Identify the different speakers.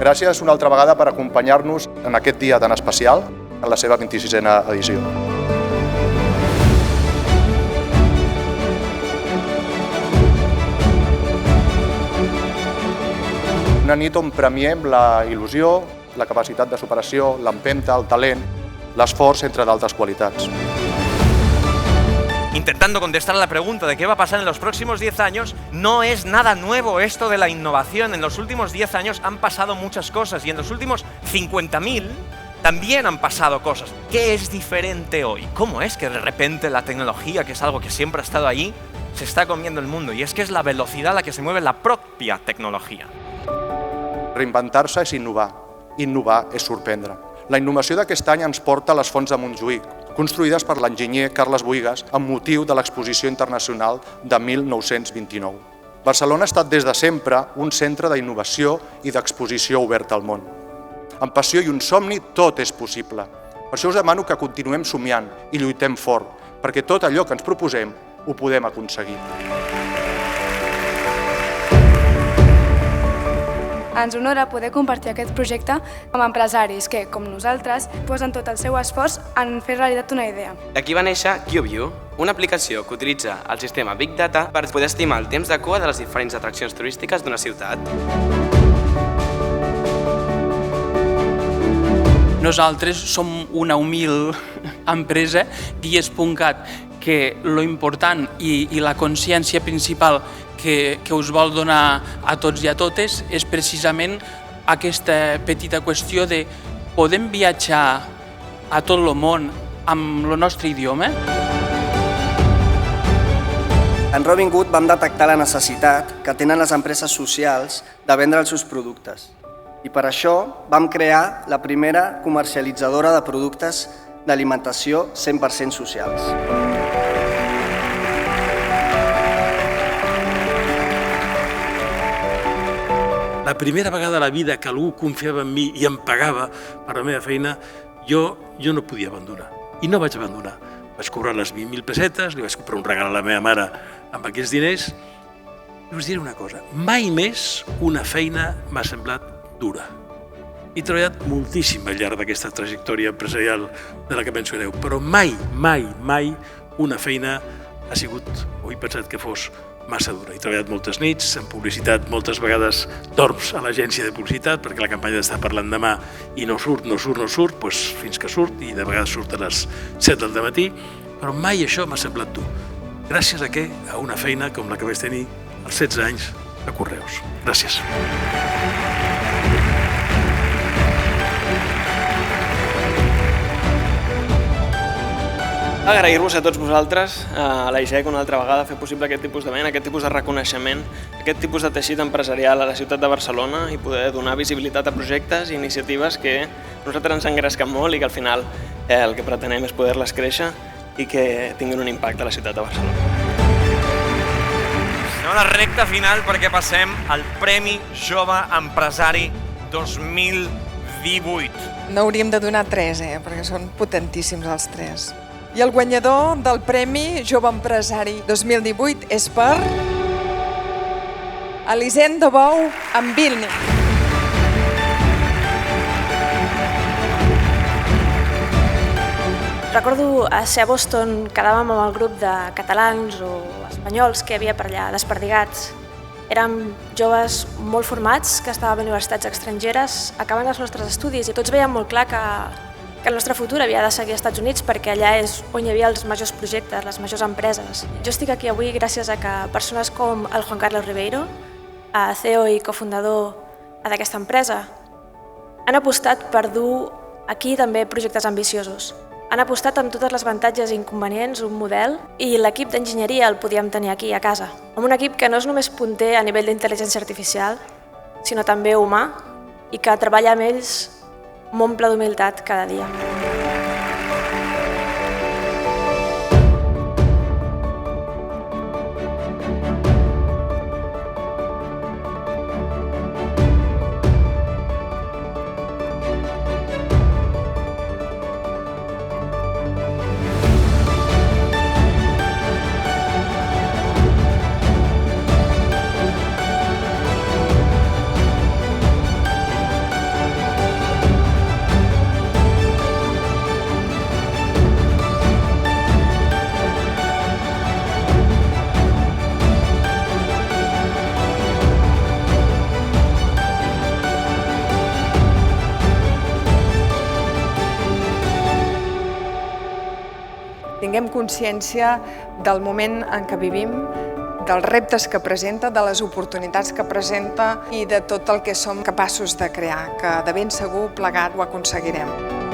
Speaker 1: Gràcies una altra vegada per acompanyar-nos en aquest dia tan especial, en la seva 26a edició. Una nit on premiem la il·lusió, la capacitat de superació, l'empenta, el talent, l'esforç, entre d'altres qualitats.
Speaker 2: Intentando contestar a la pregunta de qué va a pasar en los próximos 10 años, no es nada nuevo esto de la innovación. En los últimos 10 años han pasado muchas cosas y en los últimos 50.000 también han pasado cosas. ¿Qué es diferente hoy? ¿Cómo es que de repente la tecnología, que es algo que siempre ha estado ahí, se está comiendo el mundo? Y es que es la velocidad a la que se mueve la propia tecnología.
Speaker 1: Reinventar-se és innovar. Innovar és sorprendre. La innovació d'aquest any ens porta a les fonts de Montjuïc, construïdes per l'enginyer Carles Buïgas amb motiu de l'Exposició Internacional de 1929. Barcelona ha estat des de sempre un centre d'innovació i d'exposició oberta al món. Amb passió i un somni tot és possible. Per això us demano que continuem somiant i lluitem fort, perquè tot allò que ens proposem ho podem aconseguir.
Speaker 3: Ens honora poder compartir aquest projecte amb empresaris que, com nosaltres, posen tot el seu esforç en fer realitat una idea.
Speaker 4: D'aquí va néixer QView, una aplicació que utilitza el sistema Big Data per poder estimar el temps de cua de les diferents atraccions turístiques d'una ciutat.
Speaker 5: Nosaltres som una humil empresa, Guies.cat, que lo important i la consciència principal que us vol donar a tots i a totes és precisament aquesta petita qüestió de podem viatjar a tot el món amb el nostre idioma?
Speaker 6: En Robin Hood vam detectar la necessitat que tenen les empreses socials de vendre els seus productes i per això vam crear la primera comercialitzadora de productes d'alimentació 100% socials.
Speaker 7: La primera vegada a la vida que algú confiava en mi i em pagava per la meva feina, jo no podia abandonar. I no vaig abandonar. Vaig cobrar les 20.000 pessetes, li vaig comprar un regal a la meva mare amb aquests diners. I us diré una cosa, mai més una feina m'ha semblat dura. He treballat moltíssim al llarg d'aquesta trajectòria empresarial de la que mencioneu, però mai una feina ha sigut, o he pensat que fos, massa dura. He treballat moltes nits, en publicitat moltes vegades dorms a l'agència de publicitat perquè la campanya d'estar parlant demà i no surt, doncs fins que surt i de vegades surt a les 7 del matí, però mai això m'ha semblat dur. Gràcies a una feina com la que vaig tenir als 16 anys a Correus. Gràcies.
Speaker 4: Agrair-vos a tots vosaltres, a la ISEC una altra vegada, fer possible aquest tipus d'event, aquest tipus de reconeixement, aquest tipus de teixit empresarial a la ciutat de Barcelona i poder donar visibilitat a projectes i iniciatives que a nosaltres ens engresquen molt i que al final el que pretenem és poder-les créixer i que tinguin un impacte a la ciutat de Barcelona.
Speaker 2: Anem a la recta final perquè passem al Premi Jove Empresari 2018.
Speaker 8: No hauríem de donar 3, perquè són potentíssims els 3. I el guanyador del Premi Jove Empresari 2018 és per Elisenda Bou amb Vilni.
Speaker 9: Recordo ser a Boston, quedàvem amb el grup de catalans o espanyols que hi havia per allà, desperdigats. Érem joves molt formats que estàvem a universitats estrangeres, acabant els nostres estudis i tots veiem molt clar que el nostre futur havia de seguir als Estats Units perquè allà és on hi havia els majors projectes, les majors empreses. Jo estic aquí avui gràcies a que persones com el Juan Carlos Ribeiro, CEO i cofundador d'aquesta empresa, han apostat per dur aquí també projectes ambiciosos. Han apostat amb totes les avantatges i inconvenients un model i l'equip d'enginyeria el podíem tenir aquí a casa. Amb un equip que no és només punter a nivell d'intel·ligència artificial, sinó també humà i que treballa amb ells m'omple d'humilitat cada dia.
Speaker 8: prenguem consciència del moment en què vivim, dels reptes que presenta, de les oportunitats que presenta i de tot el que som capaços de crear, que de ben segur plegat ho aconseguirem.